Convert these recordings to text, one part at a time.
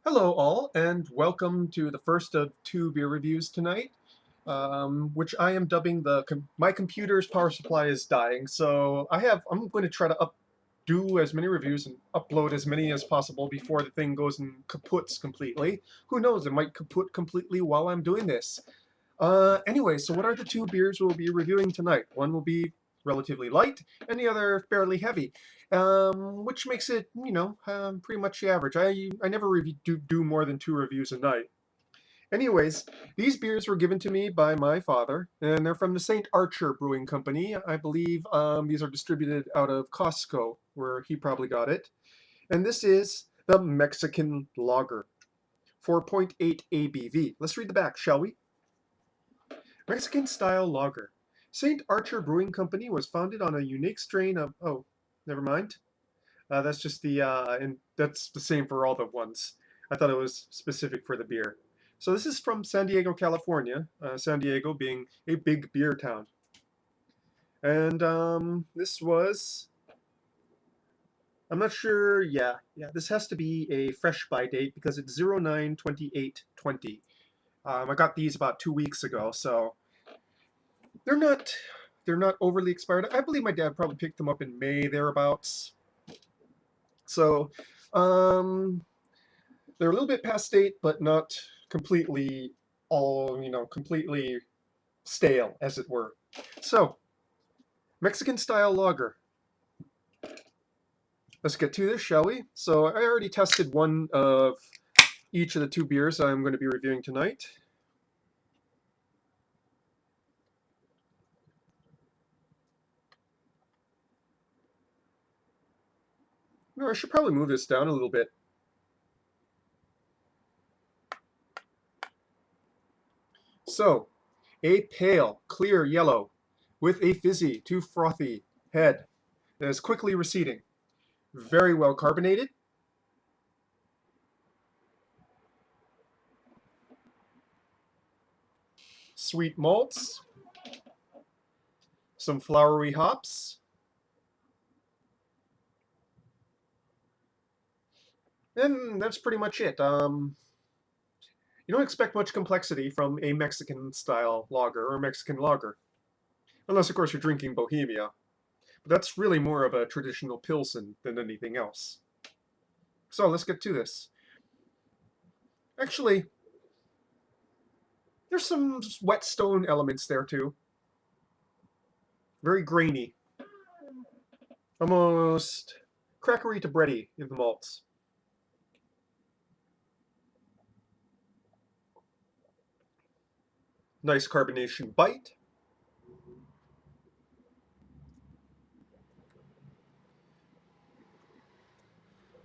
Hello, all, and welcome to the first of two beer reviews tonight, which I am dubbing my computer's power supply is dying. So I'm going to try to do as many reviews and upload as many as possible before the thing goes and kaputs completely. Who knows? It might kaput completely while I'm doing this. Anyway, so what are the two beers we'll be reviewing tonight? One will be relatively light, and the other fairly heavy, which makes it, pretty much the average. I never do more than two reviews a night. Anyways, these beers were given to me by my father, and they're from the St. Archer Brewing Company. I believe these are distributed out of Costco, where he probably got it. And this is the Mexican Lager, 4.8 ABV. Let's read the back, shall we? Mexican-style lager. St. Archer Brewing Company was founded on a unique strain of... Oh, never mind. That's just and that's the same for all the ones. I thought it was specific for the beer. So this is from San Diego, California. San Diego being a big beer town. And this was... I'm not sure. Yeah. This has to be a fresh buy date because it's 09/28/20. I got these about 2 weeks ago, so they're not they're not overly expired. I believe my dad probably picked them up in May thereabouts. So um, they're a little bit past date, but not completely completely stale, as it were. So Mexican style lager. Let's get to this, shall we? So I already tested one of each of the two beers I'm going to be reviewing tonight. No, I should probably move this down a little bit. So, a pale, clear yellow with a fizzy to frothy head that is quickly receding. Very well carbonated. Sweet malts. Some flowery hops. And that's pretty much it. You don't expect much complexity from a Mexican style lager or Mexican lager. Unless, of course, you're drinking Bohemia. But that's really more of a traditional Pilsen than anything else. So let's get to this. Actually, there's some whetstone elements there too. Very grainy. Almost crackery to bready in the malts. Nice carbonation bite.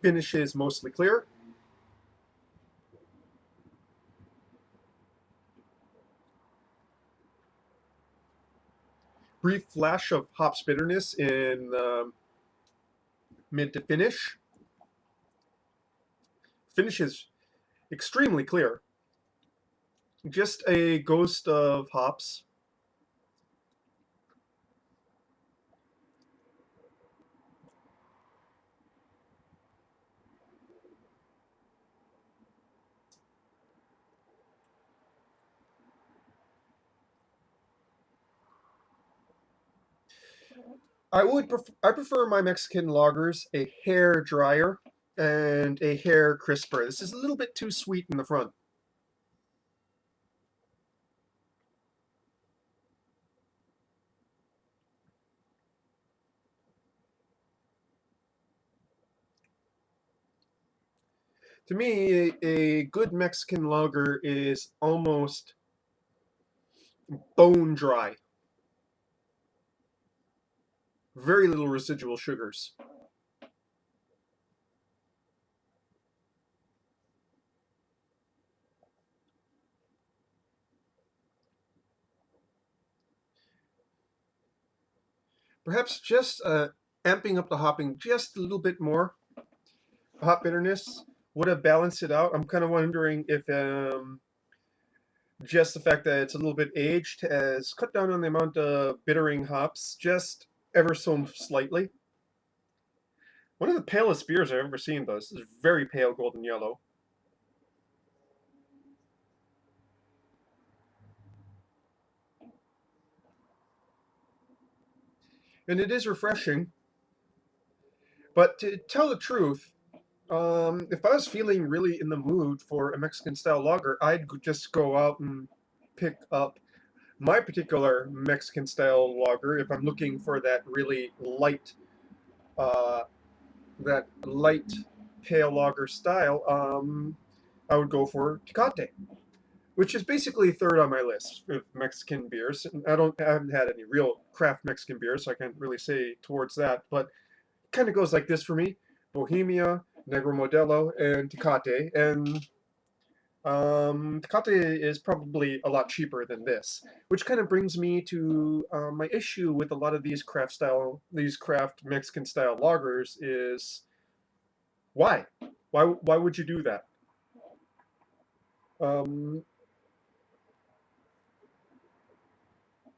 Finish is mostly clear. Brief flash of hops bitterness in mid to finish. Finish is extremely clear. Just a ghost of hops. I prefer my Mexican lagers a hair drier and a hair crisper. This is a little bit too sweet in the front. To me, a good Mexican lager is almost bone dry. Very little residual sugars. Perhaps just amping up the hopping just a little bit more. Hop bitterness would have balanced it out. I'm kind of wondering if just the fact that it's a little bit aged has cut down on the amount of bittering hops just ever so slightly. One of the palest beers I've ever seen, though. This is very pale golden yellow. and it is refreshing. But to tell the truth, if I was feeling really in the mood for a Mexican style lager, I'd just go out and pick up my particular Mexican style lager. If I'm looking for uh, that light pale lager style, I would go for Tecate, which is basically third on my list of Mexican beers. And I haven't had any real craft Mexican beers, so I can't really say towards that. But it kind of goes like this for me: Bohemia, Negro Modelo, and Tecate. And Tecate is probably a lot cheaper than this, which kind of brings me to my issue with a lot of these craft Mexican style lagers is why? Why would you do that? Um,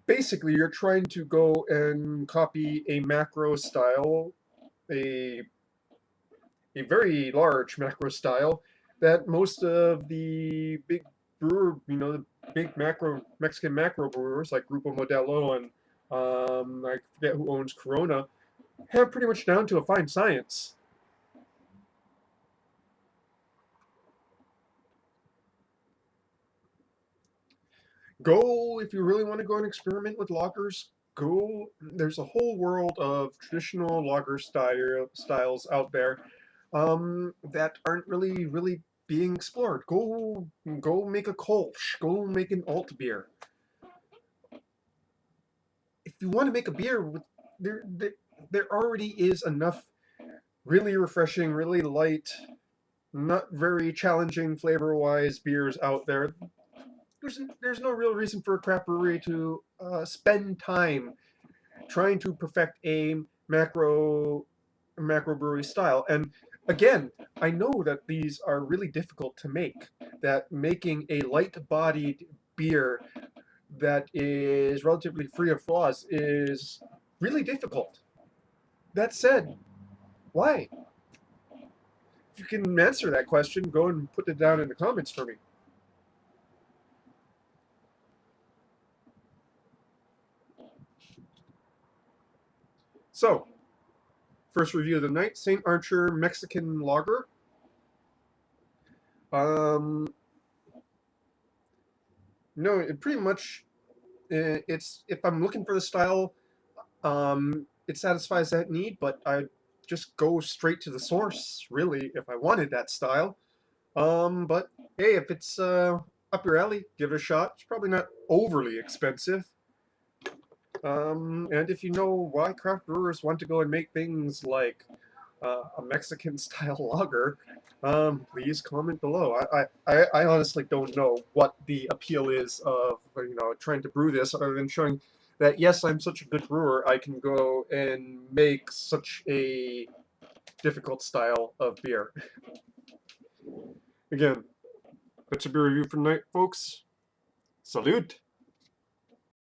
Basically, you're trying to go and copy a macro style, a a very large macro style that most of the big the big macro Mexican macro brewers like Grupo Modelo and I forget who owns Corona have pretty much down to a fine science. Go if you really want to go and experiment with lagers. Go. There's a whole world of traditional styles out there that aren't really being explored. Go make a Kolsch. Go make an alt beer. If you want to make a beer with there already is enough really refreshing, really light, not very challenging flavor wise beers out there. There's no real reason for a craft brewery to spend time trying to perfect a macro macro brewery style. And again, I know that these are really difficult to make. That making a light bodied beer that is relatively free of flaws is really difficult. That said, why? If you can answer that question, go and put it down in the comments for me. So, first review of the night: St. Archer Mexican Lager. Um, no, it pretty much it's if I'm looking for the style, it satisfies that need, but I just go straight to the source, really, if I wanted that style. But hey, if it's up your alley, give it a shot. It's probably not overly expensive. And if you know why craft brewers want to go and make things like a Mexican style lager, please comment below. I honestly don't know what the appeal is of trying to brew this, other than showing that yes, I'm such a good brewer, I can go and make such a difficult style of beer. Again, that's a beer review for tonight, folks. Salute!